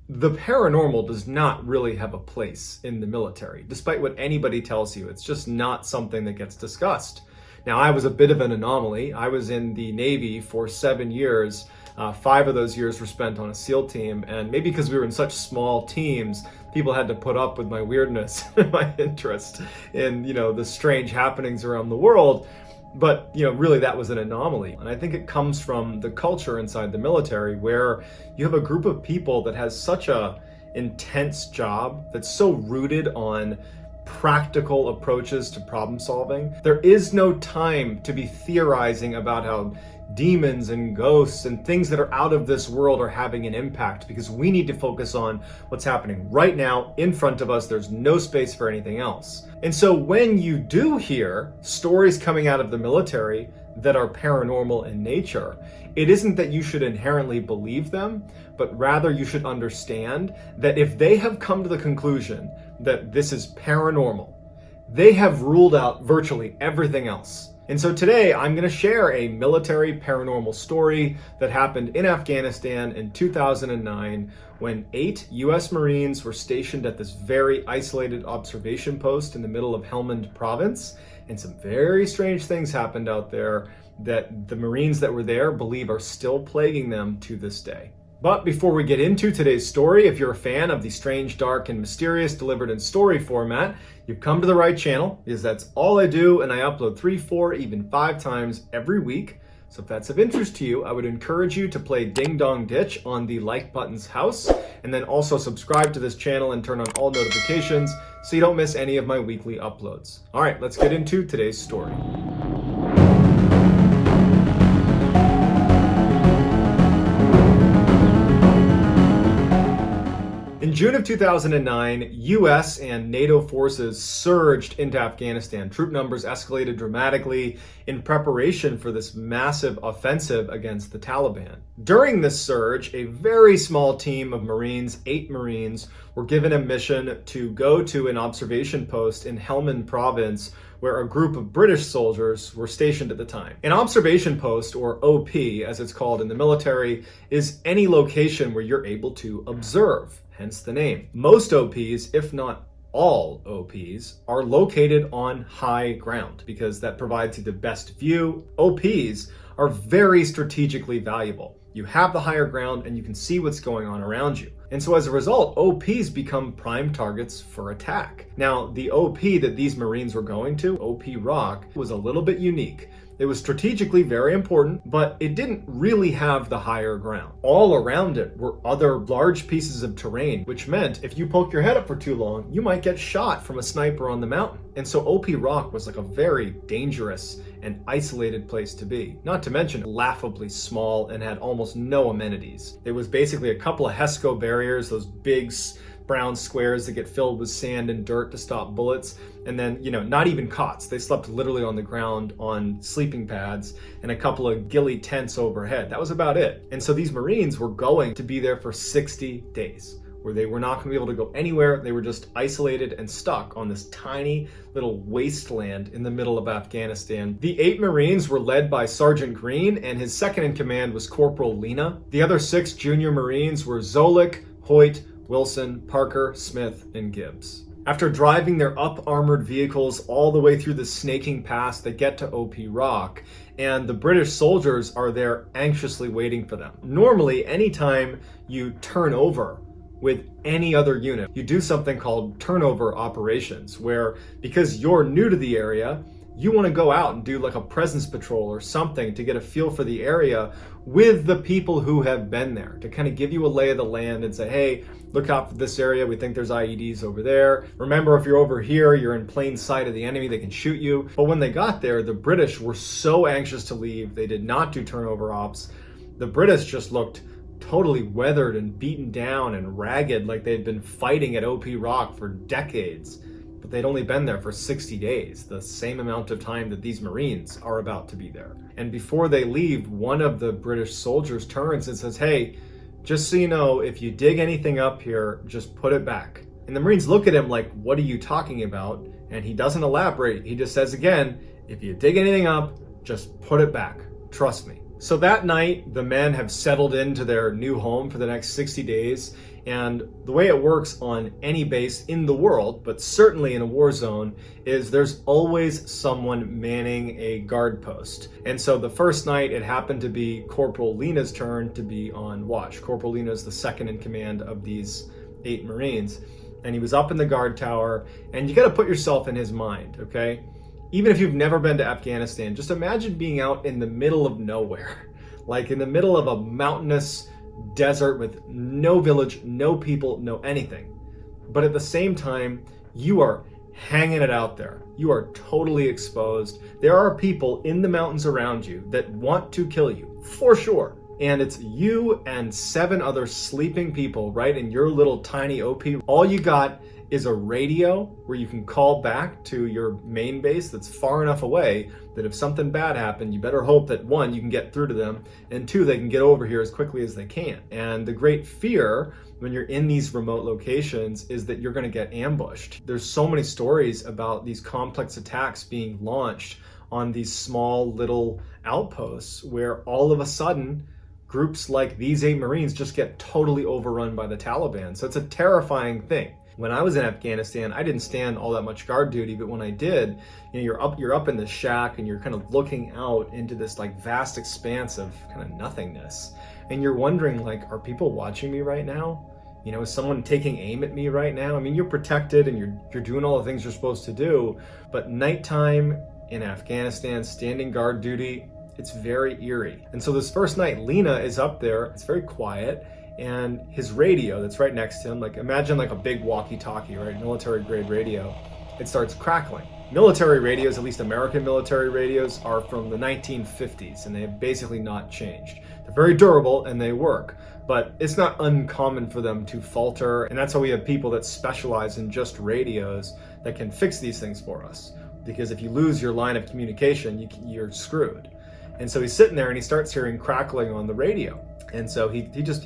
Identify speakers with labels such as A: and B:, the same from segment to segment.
A: The paranormal does not really have a place in the military, despite what anybody tells you. It's just not something that gets discussed. Now, I was a bit of an anomaly. I was in the Navy for 7 years. 5 of those years were spent on a SEAL team, and maybe because we were in such small teams, people had to put up with my weirdness and my interest in, the strange happenings around the world. But, really that was an anomaly. And I think it comes from the culture inside the military where you have a group of people that has such a intense job that's so rooted on practical approaches to problem solving. There is no time to be theorizing about how demons and ghosts and things that are out of this world are having an impact, because we need to focus on what's happening right now in front of us. There's no space for anything else. And so when you do hear stories coming out of the military that are paranormal in nature, it isn't that you should inherently believe them, but rather you should understand that if they have come to the conclusion that this is paranormal, they have ruled out virtually everything else. And so today I'm going to share a military paranormal story that happened in Afghanistan in 2009 when 8 US Marines were stationed at this very isolated observation post in the middle of Helmand province. And some very strange things happened out there that the Marines that were there believe are still plaguing them to this day. But before we get into today's story, if you're a fan of the strange, dark, and mysterious delivered in story format, you've come to the right channel, because that's all I do, and I upload 3, 4, even 5 times every week. So if that's of interest to you, I would encourage you to play Ding Dong Ditch on the like button's house, and then also subscribe to this channel and turn on all notifications so you don't miss any of my weekly uploads. All right, let's get into today's story. In June of 2009, US and NATO forces surged into Afghanistan. Troop numbers escalated dramatically in preparation for this massive offensive against the Taliban. During this surge, a very small team of Marines, 8 Marines, were given a mission to go to an observation post in Helmand province where a group of British soldiers were stationed at the time. An observation post, or OP as it's called in the military, is any location where you're able to observe. Hence the name. Most OPs, if not all OPs, are located on high ground because that provides you the best view. OPs are very strategically valuable. You have the higher ground and you can see what's going on around you. And so as a result, OPs become prime targets for attack. Now, the OP that these Marines were going to, OP Rock, was a little bit unique. It was strategically very important, but it didn't really have the higher ground. All around it were other large pieces of terrain, which meant if you poke your head up for too long, you might get shot from a sniper on the mountain. And so OP Rock was like a very dangerous and isolated place to be. Not to mention laughably small and had almost no amenities. It was basically a couple of HESCO barriers, those big brown squares that get filled with sand and dirt to stop bullets, and then, not even cots. They slept literally on the ground on sleeping pads and a couple of ghillie tents overhead. That was about it. And so these Marines were going to be there for 60 days, where they were not going to be able to go anywhere. They were just isolated and stuck on this tiny little wasteland in the middle of Afghanistan. The 8 Marines were led by Sergeant Green, and his second in command was Corporal Lena. The other 6 junior Marines were Zolik, Hoyt, Wilson, Parker, Smith, and Gibbs. After driving their up-armored vehicles all the way through the snaking pass, they get to OP Rock, and the British soldiers are there anxiously waiting for them. Normally, anytime you turn over with any other unit, you do something called turnover operations, where because you're new to the area, you want to go out and do like a presence patrol or something to get a feel for the area with the people who have been there, to kind of give you a lay of the land and say, hey, look out for this area. We think there's IEDs over there. Remember, if you're over here, you're in plain sight of the enemy. They can shoot you. But when they got there, the British were so anxious to leave. They did not do turnover ops. The British just looked totally weathered and beaten down and ragged, like they'd been fighting at OP Rock for decades. But they'd only been there for 60 days, the same amount of time that these Marines are about to be there. And before they leave, one of the British soldiers turns and says, hey, just so you know, if you dig anything up here, just put it back. And the Marines look at him like, what are you talking about? And he doesn't elaborate. He just says again, if you dig anything up, just put it back. Trust me. So that night, the men have settled into their new home for the next 60 days. And the way it works on any base in the world, but certainly in a war zone, is there's always someone manning a guard post. And so the first night it happened to be Corporal Lena's turn to be on watch. Corporal Lena is the second in command of these 8 Marines. And he was up in the guard tower, and you got to put yourself in his mind, okay? Even if you've never been to Afghanistan, just imagine being out in the middle of nowhere, like in the middle of a mountainous desert with no village, no people, no anything. But at the same time, you are hanging it out there. You are totally exposed. There are people in the mountains around you that want to kill you, for sure. And it's you and 7 other sleeping people right in your little tiny OP. All you got is a radio where you can call back to your main base that's far enough away that if something bad happened, you better hope that 1, you can get through to them, and 2, they can get over here as quickly as they can. And the great fear when you're in these remote locations is that you're going to get ambushed. There's so many stories about these complex attacks being launched on these small little outposts where all of a sudden groups like these 8 Marines just get totally overrun by the Taliban. So it's a terrifying thing. When I was in Afghanistan, I didn't stand all that much guard duty, but when I did, you're up in the shack and you're kind of looking out into this like vast expanse of kind of nothingness. And you're wondering, like, are people watching me right now? Is someone taking aim at me right now? I mean, you're protected and you're doing all the things you're supposed to do, but nighttime in Afghanistan, standing guard duty, it's very eerie. And so this first night, Lena is up there, it's very quiet, and his radio that's right next to him, like imagine like a big walkie-talkie, right? Military grade radio. It starts crackling. Military radios, at least American military radios, are from the 1950s and they have basically not changed. They're very durable and they work, but it's not uncommon for them to falter. And that's why we have people that specialize in just radios that can fix these things for us. Because if you lose your line of communication, you're screwed. And so he's sitting there and he starts hearing crackling on the radio. And so he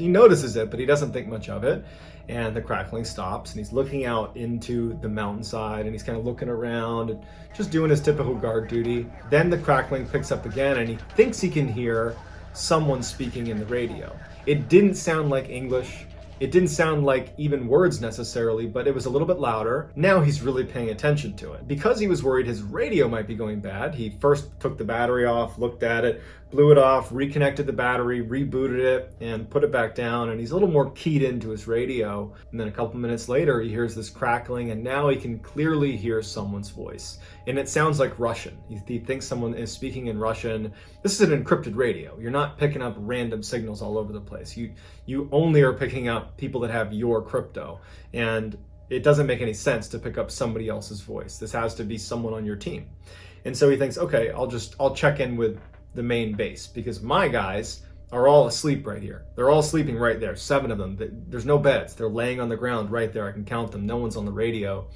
A: notices it, but he doesn't think much of it. And the crackling stops and he's looking out into the mountainside and he's kind of looking around and just doing his typical guard duty. Then the crackling picks up again and he thinks he can hear someone speaking in the radio. It didn't sound like English. It didn't sound like even words necessarily, but it was a little bit louder. Now he's really paying attention to it. Because he was worried his radio might be going bad, he first took the battery off, looked at it, blew it off, reconnected the battery, rebooted it, and put it back down. And he's a little more keyed into his radio. And then a couple minutes later, he hears this crackling, and now he can clearly hear someone's voice. And it sounds like Russian. He thinks someone is speaking in Russian. This is an encrypted radio. You're not picking up random signals all over the place. You only are picking up people that have your crypto. And it doesn't make any sense to pick up somebody else's voice. This has to be someone on your team. And so he thinks, okay, I'll check in with the main base because my guys are all asleep right here. They're all sleeping right there, 7 of them. There's no beds. They're laying on the ground right there. I can count them. No one's on the radio.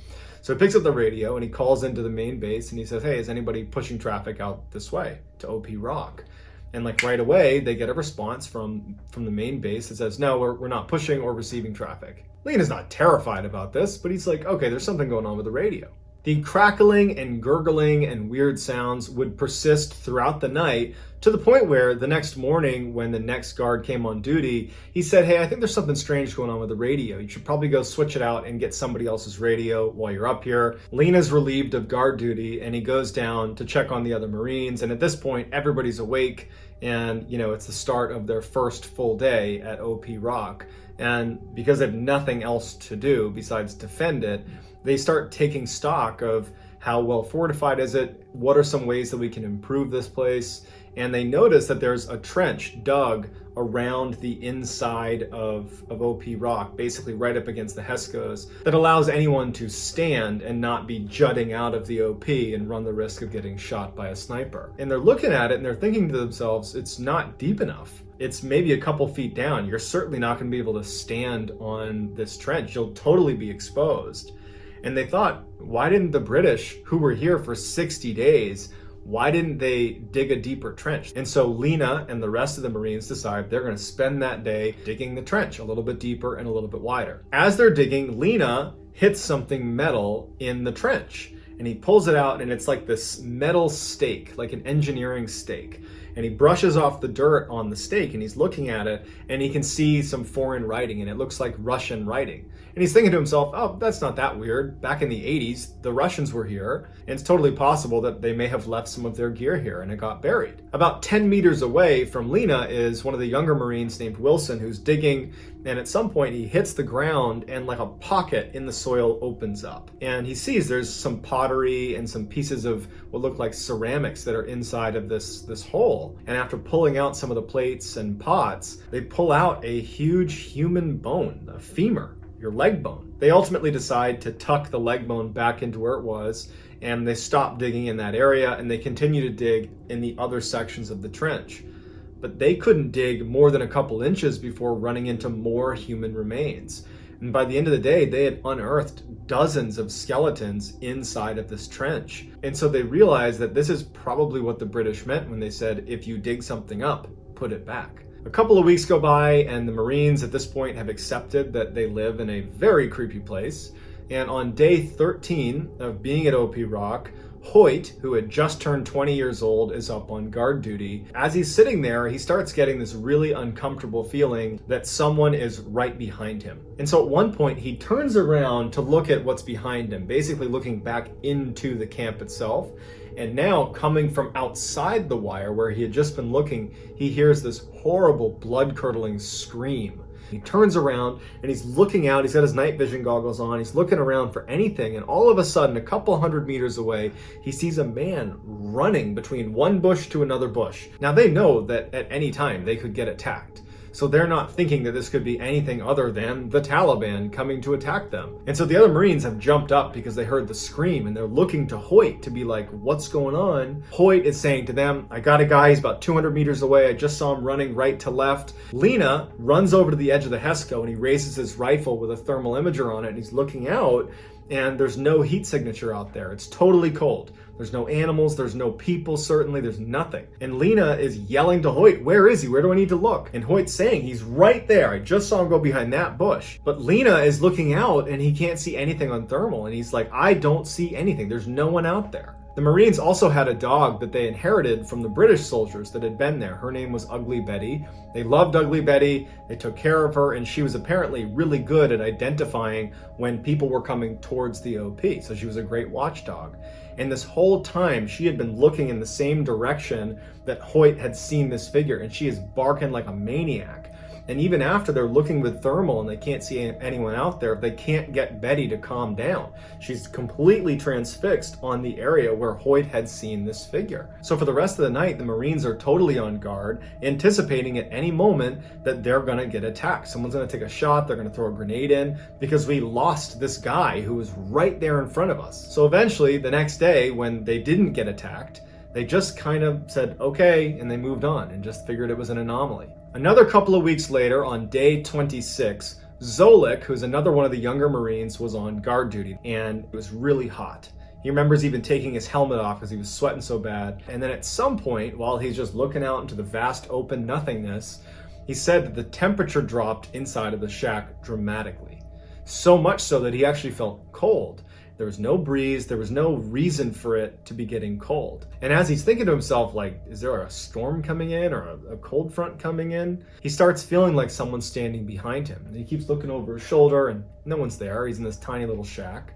A: So he picks up the radio and he calls into the main base and he says, hey, is anybody pushing traffic out this way to OP Rock? And like right away, they get a response from the main base that says, no, we're not pushing or receiving traffic. Lena's not terrified about this, but he's like, okay, there's something going on with the radio. The crackling and gurgling and weird sounds would persist throughout the night to the point where the next morning when the next guard came on duty, he said, hey, I think there's something strange going on with the radio. You should probably go switch it out and get somebody else's radio while you're up here. Lena's relieved of guard duty and he goes down to check on the other Marines. And at this point, everybody's awake and, it's the start of their first full day at OP Rock. And because they have nothing else to do besides defend it, they start taking stock of how well fortified is it, what are some ways that we can improve this place, and they notice that there's a trench dug around the inside of OP Rock, basically right up against the Heskos, that allows anyone to stand and not be jutting out of the OP and run the risk of getting shot by a sniper. And they're looking at it and they're thinking to themselves, it's not deep enough. It's maybe a couple feet down. You're certainly not going to be able to stand on this trench. You'll totally be exposed. And they thought, why didn't the British, who were here for 60 days, why didn't they dig a deeper trench? And so Lena and the rest of the Marines decide they're going to spend that day digging the trench a little bit deeper and a little bit wider. As they're digging, Lena hits something metal in the trench. And he pulls it out and it's like this metal stake, like an engineering stake. and he brushes off the dirt on the stake and he's looking at it and he can see some foreign writing and it looks like Russian writing. And he's thinking to himself, oh, that's not that weird. Back in the 80s, the Russians were here, and it's totally possible that they may have left some of their gear here and it got buried. About 10 meters away from Lena is one of the younger Marines named Wilson, who's digging, and at some point he hits the ground and like a pocket in the soil opens up. And he sees there's some pottery and some pieces of what look like ceramics that are inside of this hole. And after pulling out some of the plates and pots, they pull out a huge human bone, a femur, your leg bone. They ultimately decide to tuck the leg bone back into where it was, and they stop digging in that area and they continue to dig in the other sections of the trench. But they couldn't dig more than a couple inches before running into more human remains. And by the end of the day, they had unearthed dozens of skeletons inside of this trench. And so they realized that this is probably what the British meant when they said, if you dig something up, put it back. A couple of weeks go by and the Marines at this point have accepted that they live in a very creepy place. And on day 13 of being at OP Rock, Hoyt, who had just turned 20 years old, is up on guard duty. As he's sitting there, he starts getting this really uncomfortable feeling that someone is right behind him. And so at one point, he turns around to look at what's behind him, basically looking back into the camp itself. And now, coming from outside the wire where he had just been looking, he hears this horrible, blood-curdling scream. He turns around and he's looking out. He's got his night vision goggles on. He's looking around for anything. And all of a sudden, a couple hundred meters away, he sees a man running between one bush to another bush. Now, they know that at any time they could get attacked. So they're not thinking that this could be anything other than the Taliban coming to attack them. And so the other Marines have jumped up because they heard the scream and they're looking to Hoyt to be like, what's going on? Hoyt is saying to them, I got a guy, he's about 200 meters away. I just saw him running right to left. Lena runs over to the edge of the HESCO and he raises his rifle with a thermal imager on it and he's looking out and there's no heat signature out there. It's totally cold. There's no animals, there's no people, certainly, there's nothing. And Lena is yelling to Hoyt, where is he? Where do I need to look? And Hoyt's saying, he's right there. I just saw him go behind that bush. But Lena is looking out and he can't see anything on thermal. And he's like, I don't see anything. There's no one out there. The Marines also had a dog that they inherited from the British soldiers that had been there. Her name was Ugly Betty. They loved Ugly Betty, they took care of her, and she was apparently really good at identifying when people were coming towards the OP. So she was a great watchdog. And this whole time, she had been looking in the same direction that Hoyt had seen this figure, and she is barking like a maniac. And even after they're looking with thermal and they can't see anyone out there, they can't get Betty to calm down. She's completely transfixed on the area where Hoyt had seen this figure. So for the rest of the night, the Marines are totally on guard, anticipating at any moment that they're gonna get attacked. Someone's gonna take a shot, they're gonna throw a grenade in, because we lost this guy who was right there in front of us. So eventually, the next day, when they didn't get attacked, they just kind of said, okay, and they moved on and just figured it was an anomaly. Another couple of weeks later, on day 26, Zolik, who's another one of the younger Marines, was on guard duty, and it was really hot. He remembers even taking his helmet off because he was sweating so bad. And then at some point, while he's just looking out into the vast open nothingness, he said that the temperature dropped inside of the shack dramatically. So much so that he actually felt cold. There was no breeze, there was no reason for it to be getting cold. And as he's thinking to himself, like, is there a storm coming in or a cold front coming in? He starts feeling like someone's standing behind him. And he keeps looking over his shoulder and no one's there. He's in this tiny little shack.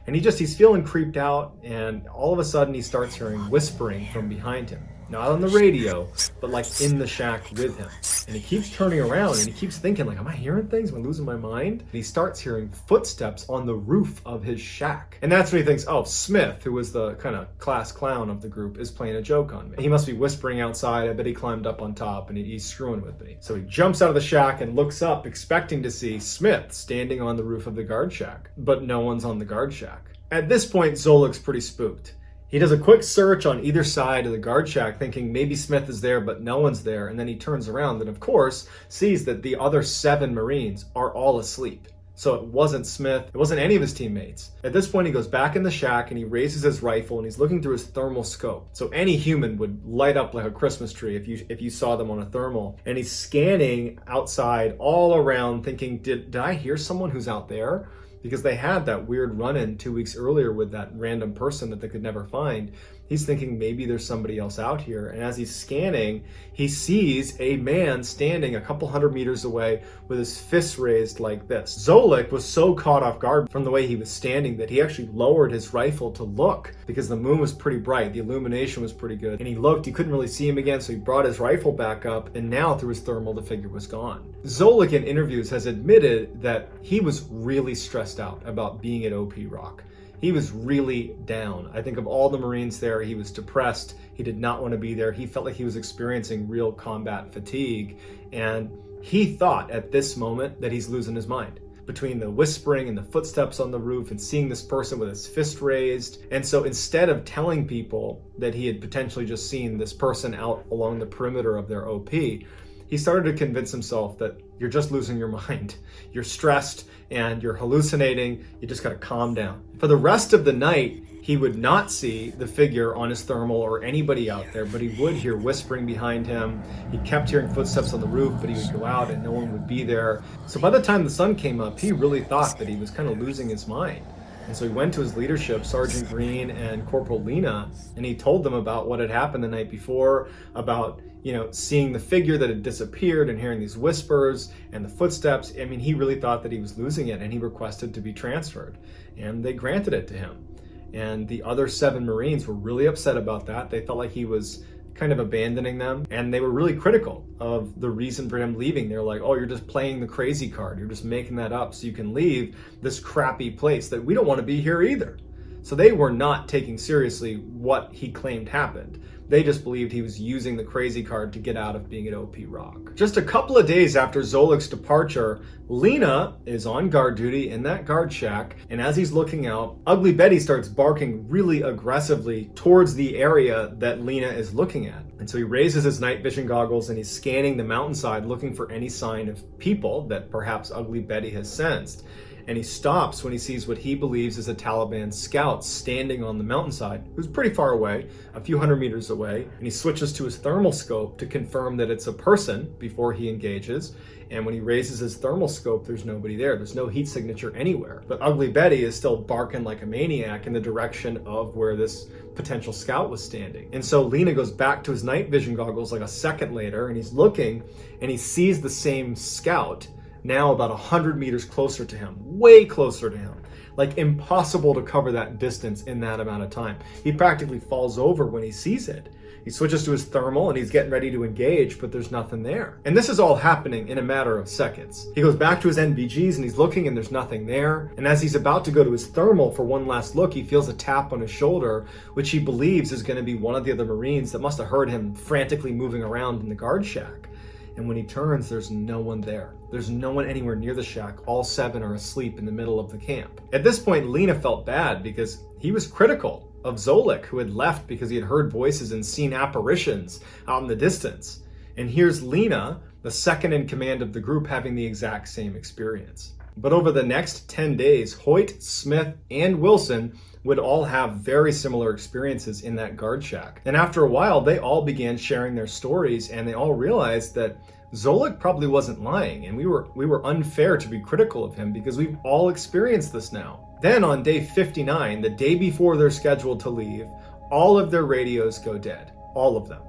A: And he's feeling creeped out, and all of a sudden he starts hearing whispering from behind him. Not on the radio, but like in the shack with him. And he keeps turning around and he keeps thinking like, am I hearing things? Am I losing my mind? And he starts hearing footsteps on the roof of his shack. And that's when he thinks, oh, Smith, who was the kind of class clown of the group, is playing a joke on me. He must be whispering outside. I bet he climbed up on top and he's screwing with me. So he jumps out of the shack and looks up, expecting to see Smith standing on the roof of the guard shack. But no one's on the guard shack. At this point, Zolik's pretty spooked. He does a quick search on either side of the guard shack, thinking maybe Smith is there, but no one's there. And then he turns around and, of course, sees that the other 7 Marines are all asleep. So it wasn't Smith. It wasn't any of his teammates. At this point, he goes back in the shack and he raises his rifle and he's looking through his thermal scope. So any human would light up like a Christmas tree if you saw them on a thermal. And he's scanning outside all around thinking, did I hear someone who's out there? because they had that weird run-in 2 weeks earlier with that random person that they could never find. He's thinking maybe there's somebody else out here. And as he's scanning, he sees a man standing a couple hundred meters away with his fists raised like this. Zolik was so caught off guard from the way he was standing that he actually lowered his rifle to look, because the moon was pretty bright, the illumination was pretty good. And he looked, he couldn't really see him again, so he brought his rifle back up, and now through his thermal, the figure was gone. Zolik in interviews has admitted that he was really stressed out about being at OP Rock. He was really down. I think of all the Marines there, he was depressed. He did not want to be there. He felt like he was experiencing real combat fatigue. And he thought at this moment that he's losing his mind, between the whispering and the footsteps on the roof and seeing this person with his fist raised. And so instead of telling people that he had potentially just seen this person out along the perimeter of their OP, he started to convince himself that you're just losing your mind. You're stressed and you're hallucinating. You just gotta calm down. For the rest of the night, he would not see the figure on his thermal or anybody out there, but he would hear whispering behind him. He kept hearing footsteps on the roof, but he would go out and no one would be there. So by the time the sun came up, he really thought that he was kind of losing his mind. And so he went to his leadership, Sergeant Green and Corporal Lena, and he told them about what had happened the night before, about seeing the figure that had disappeared and hearing these whispers and the footsteps. I mean, he really thought that he was losing it, and he requested to be transferred, and they granted it to him. And the other 7 Marines were really upset about that. They felt like he was kind of abandoning them, and they were really critical of the reason for him leaving. They're like, oh, you're just playing the crazy card. You're just making that up so you can leave this crappy place that we don't want to be here either. So they were not taking seriously what he claimed happened. They just believed he was using the crazy card to get out of being at OP Rock. Just a couple of days after Zolik's departure, Lena is on guard duty in that guard shack, and as he's looking out, Ugly Betty starts barking really aggressively towards the area that Lena is looking at. And so he raises his night vision goggles and he's scanning the mountainside looking for any sign of people that perhaps Ugly Betty has sensed. And he stops when he sees what he believes is a Taliban scout standing on the mountainside, who's pretty far away, a few hundred meters away, and he switches to his thermal scope to confirm that it's a person before he engages. And when he raises his thermal scope, there's nobody there. There's no heat signature anywhere. But Ugly Betty is still barking like a maniac in the direction of where this potential scout was standing. And so Lena goes back to his night vision goggles like a second later, and he's looking, and he sees the same scout now about 100 meters closer to him, way closer to him. Like impossible to cover that distance in that amount of time. He practically falls over when he sees it. He switches to his thermal and he's getting ready to engage, but there's nothing there. And this is all happening in a matter of seconds. He goes back to his NVGs and he's looking and there's nothing there. And as he's about to go to his thermal for one last look, he feels a tap on his shoulder, which he believes is going to be one of the other Marines that must have heard him frantically moving around in the guard shack. And when he turns, there's no one there. There's no one anywhere near the shack. All 7 are asleep in the middle of the camp. At this point, Lena felt bad because he was critical of Zolik, who had left because he had heard voices and seen apparitions out in the distance. And here's Lena, the second in command of the group, having the exact same experience. But over the next 10 days, Hoyt, Smith, and Wilson would all have very similar experiences in that guard shack. And after a while, they all began sharing their stories, and they all realized that Zolik probably wasn't lying, and we were unfair to be critical of him because we've all experienced this now. Then on day 59, the day before they're scheduled to leave, all of their radios go dead, all of them.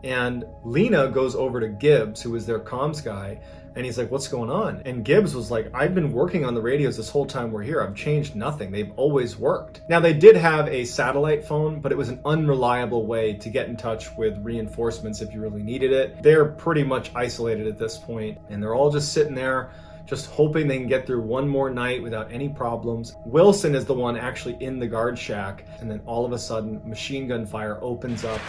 A: And Lena goes over to Gibbs, who was their comms guy, and he's like, what's going on? And Gibbs was like, I've been working on the radios this whole time we're here. I've changed nothing. They've always worked. Now, they did have a satellite phone, but it was an unreliable way to get in touch with reinforcements if you really needed it. They're pretty much isolated at this point, and they're all just sitting there, just hoping they can get through one more night without any problems. Wilson is the one actually in the guard shack, and then all of a sudden, machine gun fire opens up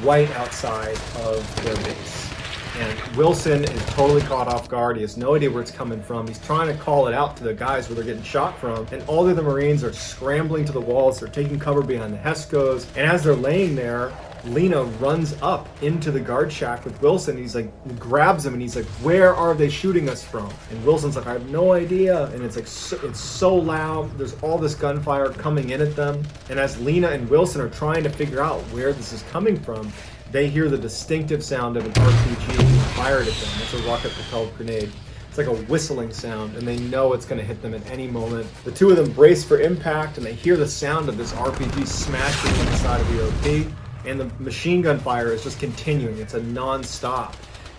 A: right outside of their base. And Wilson is totally caught off guard. He has no idea where it's coming from. He's trying to call it out to the guys where they're getting shot from. And all the other Marines are scrambling to the walls. They're taking cover behind the Hescos. And as they're laying there, Lena runs up into the guard shack with Wilson. He's like, grabs him and he's like, where are they shooting us from? And Wilson's like, I have no idea. And it's like, it's so loud. There's all this gunfire coming in at them. And as Lena and Wilson are trying to figure out where this is coming from, they hear the distinctive sound of an RPG being fired at them. It's a rocket-propelled grenade It's like a whistling sound, and they know it's going to hit them at any moment. The two of them brace for impact, and they hear the sound of this RPG smashing on the side of the OP, and the machine gun fire is just continuing. It's a non-stop.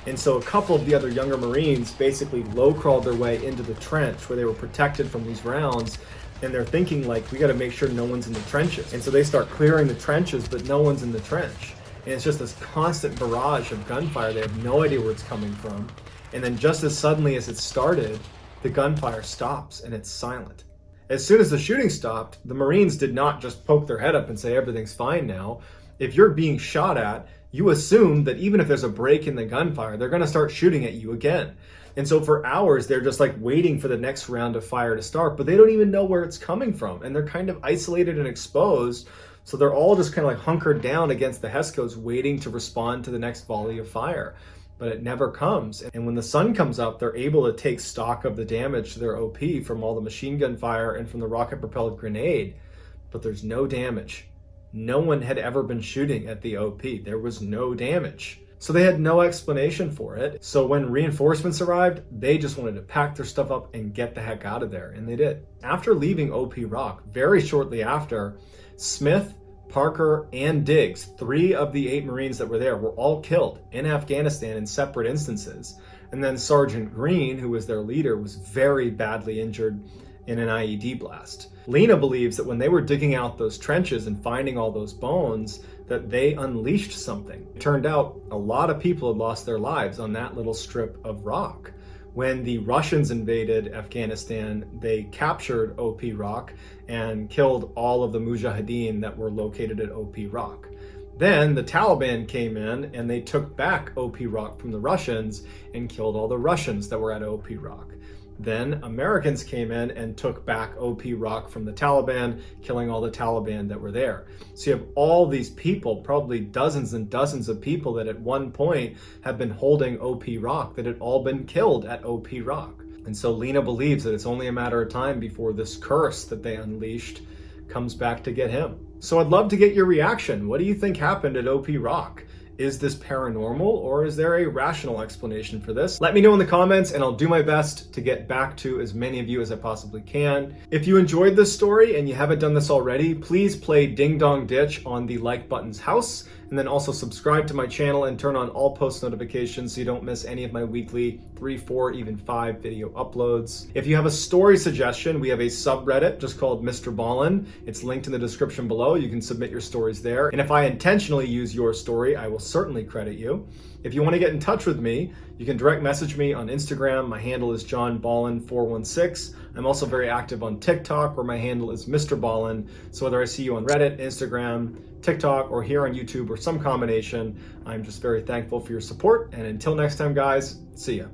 A: And so a couple of the other younger Marines basically low-crawled their way into the trench where they were protected from these rounds, and they're thinking, like, we got to make sure no one's in the trenches. And so they start clearing the trenches, but no one's in the trench. And it's just this constant barrage of gunfire. They have no idea where it's coming from. And then just as suddenly as it started, the gunfire stops and it's silent. As soon as the shooting stopped, the Marines did not just poke their head up and say everything's fine now. If you're being shot at, you assume that even if there's a break in the gunfire, they're going to start shooting at you again. And so for hours, they're just like waiting for the next round of fire to start, but they don't even know where it's coming from. And they're kind of isolated and exposed. So they're all just kind of like hunkered down against the HESC codes waiting to respond to the next volley of fire. But it never comes. And when the sun comes up, they're able to take stock of the damage to their OP from all the machine gun fire and from the rocket-propelled grenade. But there's no damage. No one had ever been shooting at the OP. There was no damage. So they had no explanation for it. So when reinforcements arrived, they just wanted to pack their stuff up and get the heck out of there. And they did. After leaving OP Rock, very shortly after, Smith, Parker, and Diggs, 3 of the 8 Marines that were there, were all killed in Afghanistan in separate instances. And then Sergeant Green, who was their leader, was very badly injured in an IED blast. Lena believes that when they were digging out those trenches and finding all those bones, that they unleashed something. It turned out a lot of people had lost their lives on that little strip of rock. When the Russians invaded Afghanistan, they captured OP Rock and killed all of the Mujahideen that were located at OP Rock. Then the Taliban came in and they took back OP Rock from the Russians and killed all the Russians that were at OP Rock. Then Americans came in and took back OP Rock from the Taliban, killing all the Taliban that were there. So you have all these people, probably dozens and dozens of people that at one point have been holding OP Rock, that had all been killed at OP Rock. And so Lena believes that it's only a matter of time before this curse that they unleashed comes back to get him. So I'd love to get your reaction. What do you think happened at OP Rock? Is this paranormal, or is there a rational explanation for this? Let me know in the comments and I'll do my best to get back to as many of you as I possibly can. If you enjoyed this story and you haven't done this already, please play Ding Dong Ditch on the like button's house, and then also subscribe to my channel and turn on all post notifications so you don't miss any of my weekly 3, 4, even 5 video uploads. If you have a story suggestion, we have a subreddit just called MrBallen. It's linked in the description below. You can submit your stories there. And if I intentionally use your story, I will certainly credit you. If you want to get in touch with me, you can direct message me on Instagram. My handle is JohnBallen416. I'm also very active on TikTok, where my handle is MrBallen. So whether I see you on Reddit, Instagram, TikTok, or here on YouTube, or some combination, I'm just very thankful for your support. And until next time, guys, see ya.